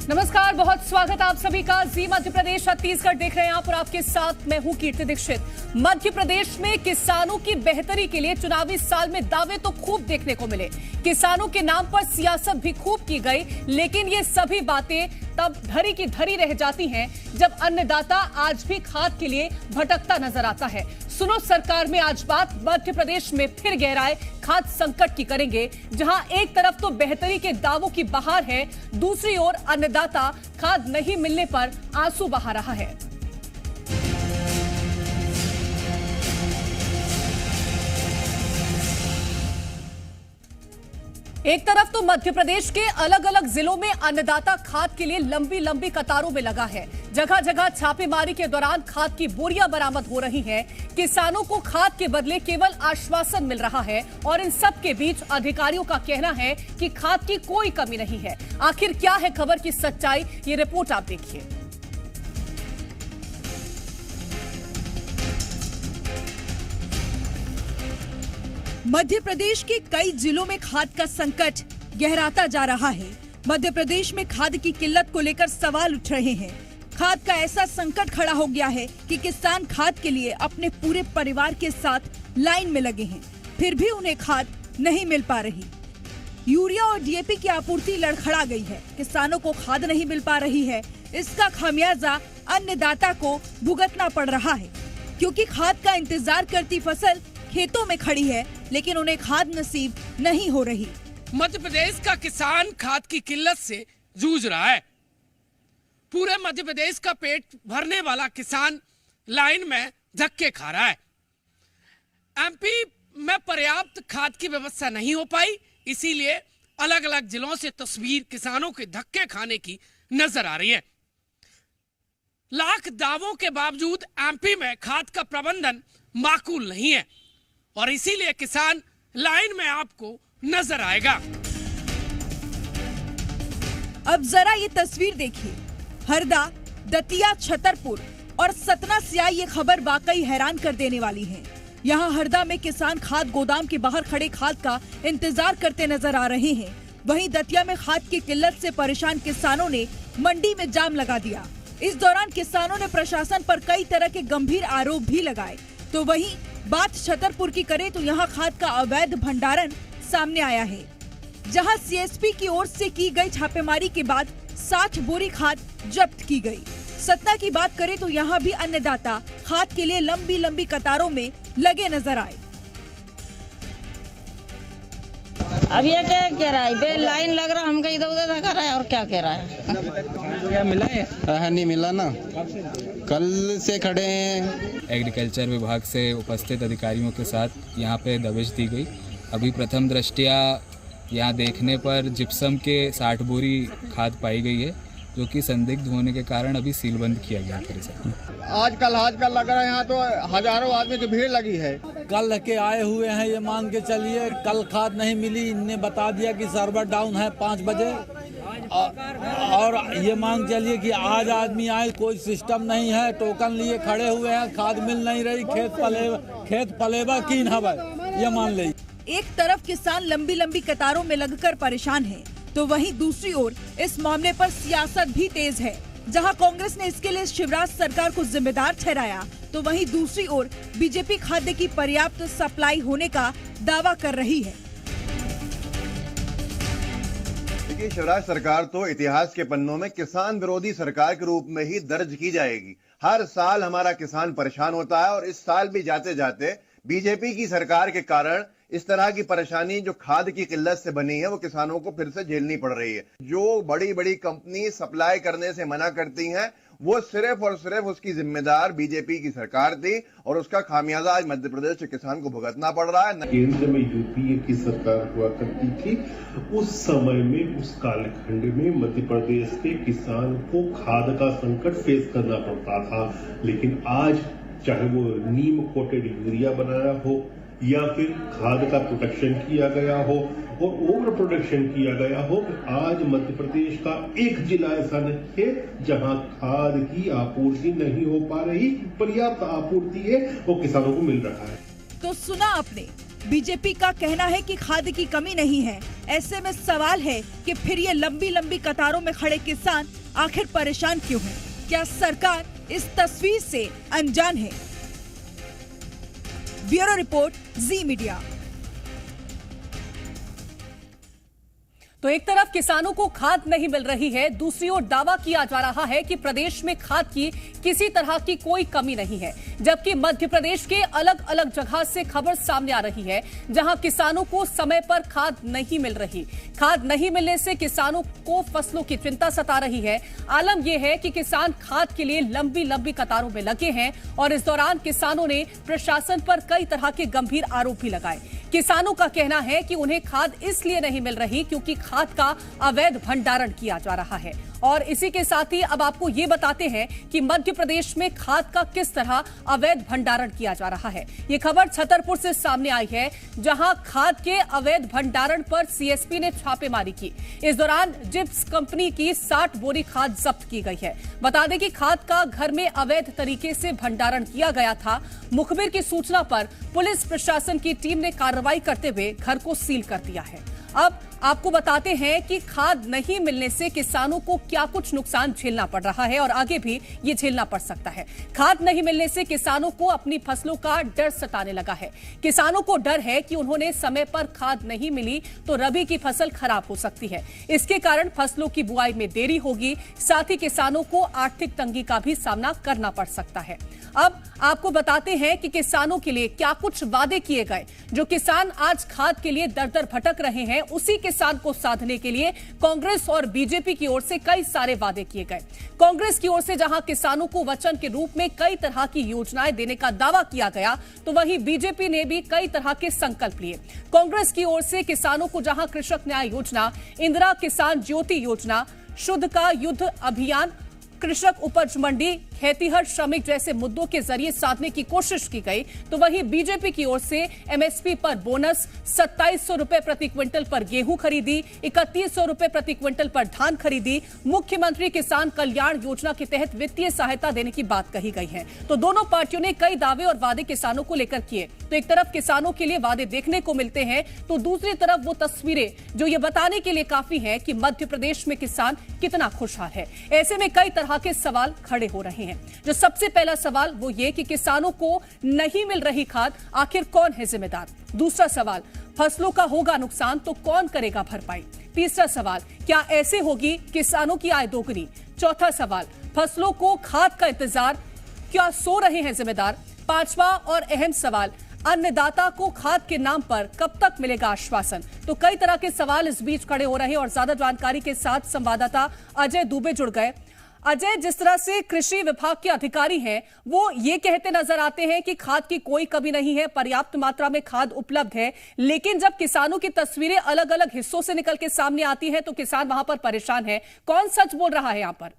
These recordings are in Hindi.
नमस्कार, बहुत स्वागत आप सभी का। जी मध्य प्रदेश छत्तीसगढ़ देख रहे हैं आप और आपके साथ मैं हूं कीर्ति दीक्षित। मध्य प्रदेश में किसानों की बेहतरी के लिए चुनावी साल में दावे तो खूब देखने को मिले, किसानों के नाम पर सियासत भी खूब की गई, लेकिन ये सभी बातें तब धरी की धरी रह जाती हैं जब अन्नदाता आज भी खाद के लिए भटकता नजर आता है। सुनो सरकार में आज बात, मध्य प्रदेश में फिर गहराए खाद संकट की करेंगे, जहां एक तरफ तो बेहतरी के दावों की बहार है, दूसरी ओर अन्नदाता खाद नहीं मिलने पर आंसू बहा रहा है। एक तरफ तो मध्य प्रदेश के अलग अलग जिलों में अन्नदाता खाद के लिए लंबी लंबी कतारों में लगा है। जगह जगह छापेमारी के दौरान खाद की बोरियां बरामद हो रही हैं। किसानों को खाद के बदले केवल आश्वासन मिल रहा है और इन सब के बीच अधिकारियों का कहना है कि खाद की कोई कमी नहीं है। आखिर क्या है खबर की सच्चाई, ये रिपोर्ट आप देखिए। मध्य प्रदेश के कई जिलों में खाद का संकट गहराता जा रहा है। मध्य प्रदेश में खाद की किल्लत को लेकर सवाल उठ रहे हैं। खाद का ऐसा संकट खड़ा हो गया है कि किसान खाद के लिए अपने पूरे परिवार के साथ लाइन में लगे हैं, फिर भी उन्हें खाद नहीं मिल पा रही। यूरिया और डीएपी की आपूर्ति लड़खड़ा गई है, किसानों को खाद नहीं मिल पा रही है। इसका खामियाजा अन्नदाता को भुगतना पड़ रहा है, क्योंकि खाद का इंतजार करती फसल खेतों में खड़ी है, लेकिन उन्हें खाद नसीब नहीं हो रही। मध्य प्रदेश का किसान खाद की किल्लत से जूझ रहा है। पूरे मध्य प्रदेश का पेट भरने वाला किसान लाइन में धक्के खा रहा है। एमपी में पर्याप्त खाद की व्यवस्था नहीं हो पाई, इसीलिए अलग अलग जिलों से तस्वीर किसानों के धक्के खाने की नजर आ रही है। लाख दावों के बावजूद एमपी में खाद का प्रबंधन माकूल नहीं है और इसीलिए किसान लाइन में आपको नजर आएगा। अब जरा ये तस्वीर देखिए। हरदा, दतिया, छतरपुर और सतना से आई ये खबर वाकई हैरान कर देने वाली है। यहाँ हरदा में किसान खाद गोदाम के बाहर खड़े खाद का इंतजार करते नजर आ रहे हैं। वहीं दतिया में खाद की किल्लत से परेशान किसानों ने मंडी में जाम लगा दिया। इस दौरान किसानों ने प्रशासन पर कई तरह के गंभीर आरोप भी लगाए। तो वहीं बात छतरपुर की करें तो यहाँ खाद का अवैध भंडारण सामने आया है, जहाँ सीएसपी की ओर से की गई छापेमारी के बाद 60 बोरी खाद जब्त की गई। सतना की बात करें तो यहाँ भी अन्नदाता खाद के लिए लंबी लंबी कतारों में लगे नजर आए। अब ये क्या कह रहा है, बे लाइन लग रहा, हमको इधर उधर धक्का रहा है और क्या कह रहा है। क्या मिला है? नहीं मिला ना, कल से खड़े हैं। एग्रीकल्चर विभाग से उपस्थित अधिकारियों के साथ यहाँ पे दबिश दी गई। अभी प्रथम दृष्टया यहाँ देखने पर जिप्सम के 60 बोरी खाद पाई गई है, जो कि संदिग्ध होने के कारण अभी सीलबंद किया गया परिसर। आजकल लग रहा है, यहाँ तो हजारों आदमी की भीड़ लगी है। कल के आए हुए हैं, ये मान के चलिए कल खाद नहीं मिली। इनने बता दिया कि सर्वर डाउन है 5 बजे और ये मान चलिए कि आज आदमी आए, कोई सिस्टम नहीं है, टोकन लिए खड़े हुए हैं, खाद मिल नहीं रही, खेत पलेवा कीन हवा, ये मान ले। एक तरफ किसान लंबी लंबी कतारों में लगकर परेशान है, तो वहीं दूसरी ओर इस मामले पर सियासत भी तेज है। जहां कांग्रेस ने इसके लिए शिवराज सरकार को जिम्मेदार ठहराया, तो वहीं दूसरी ओर बीजेपी खाद्य की पर्याप्त सप्लाई होने का दावा कर रही है। देखिए, शिवराज सरकार तो इतिहास के पन्नों में किसान विरोधी सरकार के रूप में ही दर्ज की जाएगी। हर साल हमारा किसान परेशान होता है और इस साल भी जाते जाते बीजेपी की सरकार के कारण इस तरह की परेशानी जो खाद की किल्लत से बनी है वो किसानों को फिर से झेलनी पड़ रही है। जो बड़ी बड़ी कंपनी सप्लाई करने से मना करती हैं, वो सिर्फ और सिर्फ उसकी जिम्मेदार बीजेपी की सरकार थी और उसका खामियाजा आज मध्य प्रदेश के किसान को भुगतना पड़ रहा है। केंद्र में यूपीए की सरकार हुआ करती थी, उस समय में उस कालखंड में मध्य प्रदेश के किसान को खाद का संकट फेस करना पड़ता था। लेकिन आज चाहे वो नीम कोटेड यूरिया बनाया हो या फिर खाद का प्रोडक्शन किया गया हो और ओवर प्रोडक्शन किया गया हो, आज मध्य प्रदेश का एक जिला ऐसा नहीं है जहां खाद की आपूर्ति नहीं हो पा रही। पर्याप्त आपूर्ति है वो किसानों को मिल रहा है। तो सुना आपने, बीजेपी का कहना है कि खाद की कमी नहीं है। ऐसे में सवाल है कि फिर ये लंबी लंबी कतारों में खड़े किसान आखिर परेशान क्यों हैं? क्या सरकार इस तस्वीर से अनजान है? ब्यूरो रिपोर्ट, जी मीडिया। तो एक तरफ किसानों को खाद नहीं मिल रही है, दूसरी ओर दावा किया जा रहा है कि प्रदेश में खाद की किसी तरह की कोई कमी नहीं है, जबकि मध्य प्रदेश के अलग अलग जगह से खबर सामने आ रही है जहां किसानों को समय पर खाद नहीं मिल रही। खाद नहीं मिलने से किसानों को फसलों की चिंता सता रही है। आलम यह है कि किसान खाद के लिए लंबी लंबी कतारों में लगे हैं और इस दौरान किसानों ने प्रशासन पर कई तरह के गंभीर आरोप भी लगाए। किसानों का कहना है कि उन्हें खाद इसलिए नहीं मिल रही क्योंकि खाद का अवैध भंडारण किया जा रहा है। और इसी के साथ ही अब आपको ये बताते हैं कि मध्य प्रदेश में खाद का किस तरह अवैध भंडारण किया जा रहा है। ये खबर छतरपुर से सामने आई है, जहां खाद के अवैध भंडारण पर सीएसपी ने छापेमारी की। इस दौरान जिप्स कंपनी की 60 बोरी खाद जब्त की गई है। बता दें कि खाद का घर में अवैध तरीके से भंडारण किया गया था। मुखबिर की सूचना पर पुलिस प्रशासन की टीम ने कार्रवाई करते हुए घर को सील कर दिया है। अब आपको बताते हैं कि खाद नहीं मिलने से किसानों को क्या कुछ नुकसान झेलना पड़ रहा है और आगे भी ये झेलना पड़ सकता है। खाद नहीं मिलने से किसानों को अपनी फसलों का डर सताने लगा है। किसानों को डर है कि उन्होंने समय पर खाद नहीं मिली तो रबी की फसल खराब हो सकती है। इसके कारण फसलों की बुआई में देरी होगी, साथ ही किसानों को आर्थिक तंगी का भी सामना करना पड़ सकता है। अब आपको बताते हैं कि किसानों के लिए क्या कुछ वादे किए गए। जो किसान आज खाद के लिए दर दर भटक रहे हैं, उसी किसान को साधने के लिए कांग्रेस और बीजेपी की ओर से कई सारे वादे किए गए। कांग्रेस की ओर से जहां किसानों को वचन के रूप में कई तरह की योजनाएं देने का दावा किया गया, तो वहीं बीजेपी ने भी कई तरह के संकल्प लिए। कांग्रेस की ओर से किसानों को जहां कृषक न्याय योजना, इंदिरा किसान ज्योति योजना, शुद्ध का युद्ध अभियान, कृषक उपज मंडी, खेतीहर श्रमिक जैसे मुद्दों के जरिए साधने की कोशिश की गई, तो वहीं बीजेपी की ओर से एमएसपी पर बोनस, 2700 रुपए प्रति क्विंटल पर गेहूं खरीदी, 3100 रुपए प्रति क्विंटल पर धान खरीदी, मुख्यमंत्री किसान कल्याण योजना के तहत वित्तीय सहायता देने की बात कही गई है। तो दोनों पार्टियों ने कई दावे और वादे किसानों को लेकर किए। तो एक तरफ किसानों के लिए वादे देखने को मिलते हैं, तो दूसरी तरफ वो तस्वीरें जो ये बताने के लिए काफी है कि मध्य प्रदेश में किसान कितना खुशहाल है। ऐसे में कई तरह के सवाल खड़े हो रहे हैं। जो सबसे पहला सवाल वो ये कि किसानों को नहीं मिल रही खाद, आखिर कौन है जिम्मेदार? दूसरा सवाल, फसलों का होगा नुकसान तो कौन करेगा भरपाई? तीसरा सवाल, क्या ऐसे होगी किसानों की आय दोगुनी? चौथा सवाल, फसलों को खाद का इंतजार, क्या सो रहे हैं जिम्मेदार? पांचवा और अहम सवाल, अन्नदाता को खाद के नाम पर कब तक मिलेगा आश्वासन? तो कई तरह के सवाल इस बीच खड़े हो रहे हैं और ज्यादा जानकारी के साथ संवाददाता अजय दुबे जुड़ गए। अजय, जिस तरह से कृषि विभाग के अधिकारी हैं, वो ये कहते नजर आते हैं कि खाद की कोई कमी नहीं है, पर्याप्त मात्रा में खाद उपलब्ध है, लेकिन जब किसानों की तस्वीरें अलग अलग हिस्सों से निकल के सामने आती है तो किसान वहां पर परेशान है। कौन सच बोल रहा है यहां पर?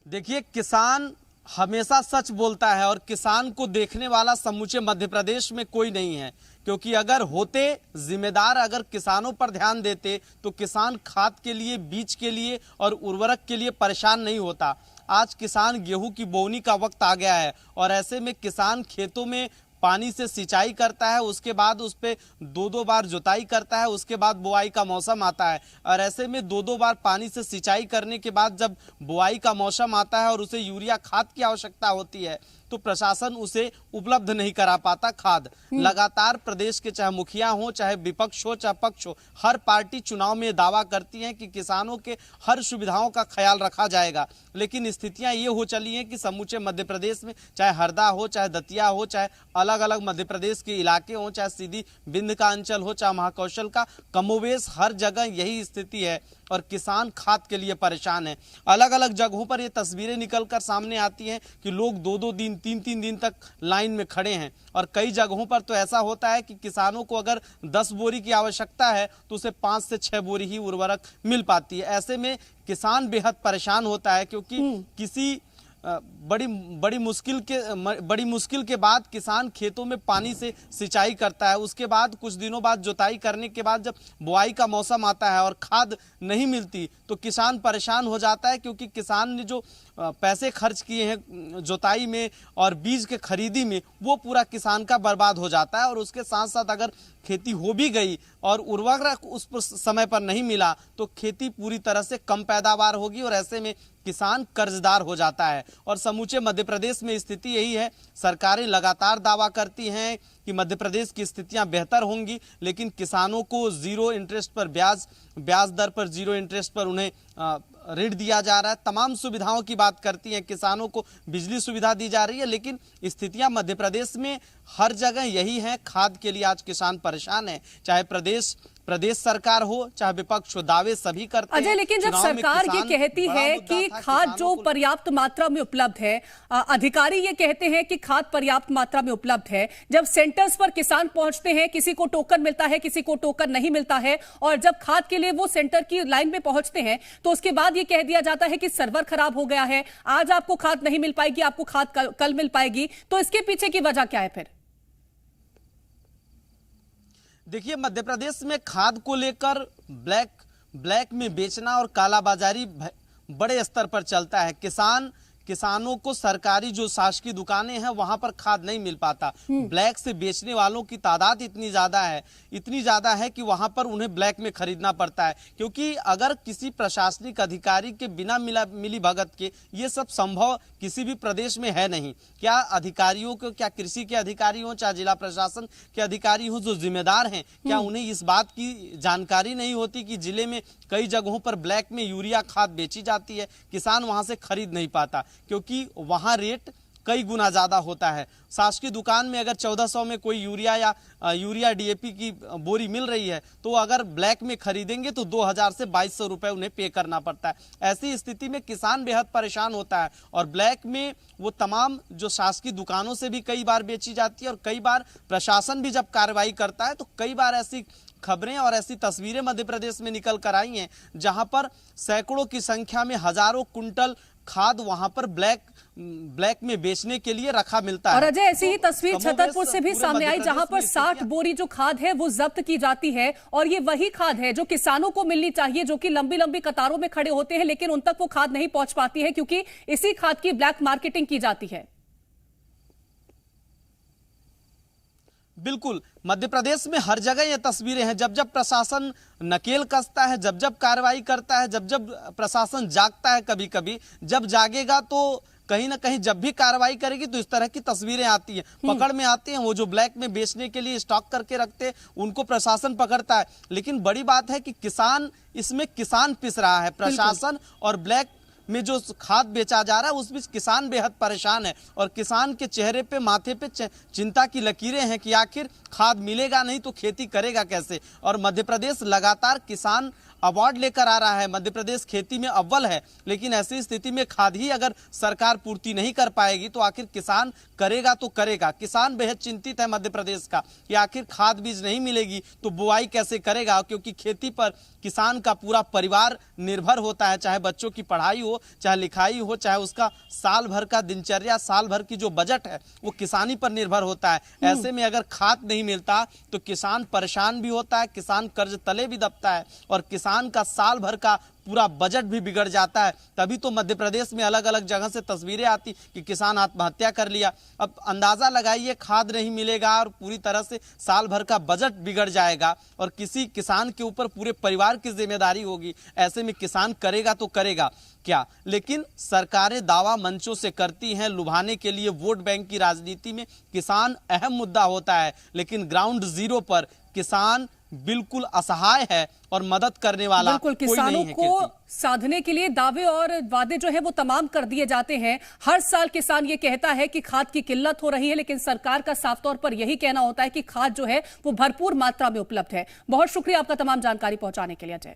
देखिए, किसान हमेशा सच बोलता है और किसान को देखने वाला समूचे मध्य प्रदेश में कोई नहीं है, क्योंकि अगर होते जिम्मेदार, अगर किसानों पर ध्यान देते तो किसान खाद के लिए, बीज के लिए और उर्वरक के लिए परेशान नहीं होता। आज किसान गेहूं की बोवनी का वक्त आ गया है और ऐसे में किसान खेतों में पानी से सिंचाई करता है, उसके बाद उस पे दो बार जुताई करता है, उसके बाद बुआई का मौसम आता है और ऐसे में दो बार पानी से सिंचाई करने के बाद जब बुआई का मौसम आता है और उसे यूरिया खाद की आवश्यकता होती है तो प्रशासन उसे उपलब्ध नहीं करा पाता खाद। लगातार प्रदेश के चाहे मुखिया हो, चाहे विपक्ष हो, चाहे पक्ष हो, हर पार्टी चुनाव में दावा करती है कि किसानों के हर सुविधाओं का ख्याल रखा जाएगा, लेकिन स्थितियां ये हो चली हैं कि समूचे मध्य प्रदेश में चाहे हरदा हो, चाहे दतिया हो, चाहे अलग अलग मध्य प्रदेश के इलाके हो, चाहे सीधी विंध्य का अंचल हो, चाहे महाकौशल का, कमोवेश हर जगह यही स्थिति है और किसान खाद के लिए परेशान है। अलग अलग जगहों पर ये तस्वीरें निकलकर सामने आती हैं कि लोग 2-2 दिन, 3-3 दिन तक लाइन में खड़े हैं और कई जगहों पर तो ऐसा होता है कि किसानों को अगर 10 बोरी की आवश्यकता है तो उसे 5 से 6 बोरी ही उर्वरक मिल पाती है। ऐसे में किसान बेहद परेशान होता है, क्योंकि किसी बड़ी मुश्किल के बाद किसान खेतों में पानी से सिंचाई करता है। उसके बाद कुछ दिनों बाद जुताई करने के बाद जब बुआई का मौसम आता है और खाद नहीं मिलती तो किसान परेशान हो जाता है, क्योंकि किसान ने जो पैसे खर्च किए हैं जुताई में और बीज के खरीदी में वो पूरा किसान का बर्बाद हो जाता है। और उसके साथ साथ अगर खेती हो भी गई और उर्वरक उस समय पर नहीं मिला तो खेती पूरी तरह से कम पैदावार होगी और ऐसे में किसान कर्जदार हो जाता है। और समूचे मध्य प्रदेश में स्थिति यही है। सरकारें लगातार दावा करती हैं कि मध्य प्रदेश की स्थितियां बेहतर होंगी, लेकिन किसानों को जीरो इंटरेस्ट पर ब्याज दर पर जीरो इंटरेस्ट पर उन्हें ऋण दिया जा रहा है। तमाम सुविधाओं की बात करती हैं, किसानों को बिजली सुविधा दी जा रही है, लेकिन स्थितियां मध्य प्रदेश में हर जगह यही है। खाद के लिए आज किसान परेशान है, चाहे प्रदेश सरकार हो चाहे विपक्ष हो, दावे सभी करते हैं। अजय, लेकिन जब सरकार ये कहती है कि खाद जो पर्याप्त मात्रा में उपलब्ध है, अधिकारी ये कहते हैं कि खाद पर्याप्त मात्रा में उपलब्ध है, जब सेंटर्स पर किसान पहुंचते हैं किसी को टोकन मिलता है किसी को टोकन नहीं मिलता है, और जब खाद के लिए वो सेंटर की लाइन में पहुंचते हैं तो उसके बाद ये कह दिया जाता है कि सर्वर खराब हो गया है, आज आपको खाद नहीं मिल पाएगी, आपको खाद कल मिल पाएगी। तो इसके पीछे की वजह क्या है फिर? देखिए, मध्य प्रदेश में खाद को लेकर ब्लैक में बेचना और कालाबाजारी बड़े स्तर पर चलता है। किसानों को सरकारी जो शासकीय दुकानें हैं वहां पर खाद नहीं मिल पाता। ब्लैक से बेचने वालों की तादाद इतनी ज्यादा है कि वहां पर उन्हें ब्लैक में खरीदना पड़ता है, क्योंकि अगर किसी प्रशासनिक अधिकारी के बिना मिली भगत के ये सब संभव किसी भी प्रदेश में है नहीं। क्या अधिकारियों को, क्या कृषि के अधिकारी हो चाहे जिला प्रशासन के अधिकारी हो जो जिम्मेदार हैं, क्या उन्हें इस बात की जानकारी नहीं होती कि जिले में कई जगहों पर ब्लैक में यूरिया खाद बेची जाती है, किसान वहां से खरीद नहीं पाता क्योंकि वहां रेट कई गुना ज्यादा होता है। शासकीय दुकान में अगर 1400 में कोई यूरिया डीएपी की बोरी मिल रही है तो अगर ब्लैक में खरीदेंगे तो 2000 से 2200 रुपए उन्हें पे करना पड़ता है। ऐसी स्थिति में किसान बेहद परेशान होता है और ब्लैक में वो तमाम जो शासकीय दुकानों से भी कई बार बेची जाती है और कई बार प्रशासन भी जब कार्रवाई करता है तो कई बार ऐसी खबरें और ऐसी तस्वीरें मध्य प्रदेश में निकल कर आई हैं जहां पर सैकड़ों की संख्या में हजारों कुंटल खाद वहां पर ब्लैक में बेचने के लिए रखा मिलता है। और अजय, ऐसी ही तस्वीर छतरपुर से भी सामने आई जहां पर 60 बोरी जो खाद है वो जब्त की जाती है और ये वही खाद है जो किसानों को मिलनी चाहिए, जो कि लंबी लंबी कतारों में खड़े होते हैं लेकिन उन तक वो खाद नहीं पहुंच पाती है क्योंकि इसी खाद की ब्लैक मार्केटिंग की जाती है। बिल्कुल, मध्य प्रदेश में हर जगह ये तस्वीरें हैं। जब जब प्रशासन नकेल कसता है, जब जब कार्रवाई करता है, जब जब प्रशासन जागता है, कभी कभी जब जागेगा तो कहीं ना कहीं जब भी कार्रवाई करेगी तो इस तरह की तस्वीरें आती हैं, पकड़ में आती हैं। वो जो ब्लैक में बेचने के लिए स्टॉक करके रखते हैं उनको प्रशासन पकड़ता है। लेकिन बड़ी बात है कि इसमें किसान पिस रहा है। प्रशासन और ब्लैक में जो खाद बेचा जा रहा है उस बीच किसान बेहद परेशान है और किसान के चेहरे पे, माथे पे चिंता की लकीरें हैं कि आखिर खाद मिलेगा नहीं तो खेती करेगा कैसे। और मध्य प्रदेश लगातार किसान अवार्ड लेकर आ रहा है, मध्य प्रदेश खेती में अव्वल है, लेकिन ऐसी स्थिति में खाद ही अगर सरकार पूर्ति नहीं कर पाएगी तो आखिर किसान करेगा तो करेगा। किसान बेहद चिंतित है मध्य प्रदेश का कि आखिर खाद बीज नहीं मिलेगी तो बुआई कैसे करेगा, क्योंकि खेती पर किसान का पूरा परिवार निर्भर होता है। चाहे बच्चों की पढ़ाई हो, चाहे लिखाई हो, चाहे उसका साल भर का दिनचर्या, साल भर की जो बजट है वो किसानी पर निर्भर होता है। ऐसे में अगर खाद नहीं मिलता तो किसान परेशान भी होता है, किसान कर्ज तले भी दबता है और किसान का साल भर का पूरा बजट भी बिगड़ जाता है। तभी तो मध्य प्रदेश में अलग अलग जगह से तस्वीरें आती कि किसान आत्महत्या कर लिया। अब अंदाजा लगाइए, खाद नहीं मिलेगा और पूरी तरह से साल भर का बजट बिगड़ जाएगा और किसी किसान के ऊपर पूरे परिवार की जिम्मेदारी होगी। ऐसे में किसान करेगा तो करेगा क्या। लेकिन सरकारें दावा मंचों से करती हैं, लुभाने के लिए वोट बैंक की राजनीति में किसान अहम मुद्दा होता है, लेकिन ग्राउंड जीरो पर किसान बिल्कुल असहाय है और मदद करने वाला बिल्कुल कोई किसानों नहीं है। को साधने के लिए दावे और वादे जो है वो तमाम कर दिए जाते हैं। हर साल किसान ये कहता है कि खाद की किल्लत हो रही है, लेकिन सरकार का साफ तौर पर यही कहना होता है कि खाद जो है वो भरपूर मात्रा में उपलब्ध है। बहुत शुक्रिया आपका तमाम जानकारी पहुंचाने के लिए अजय।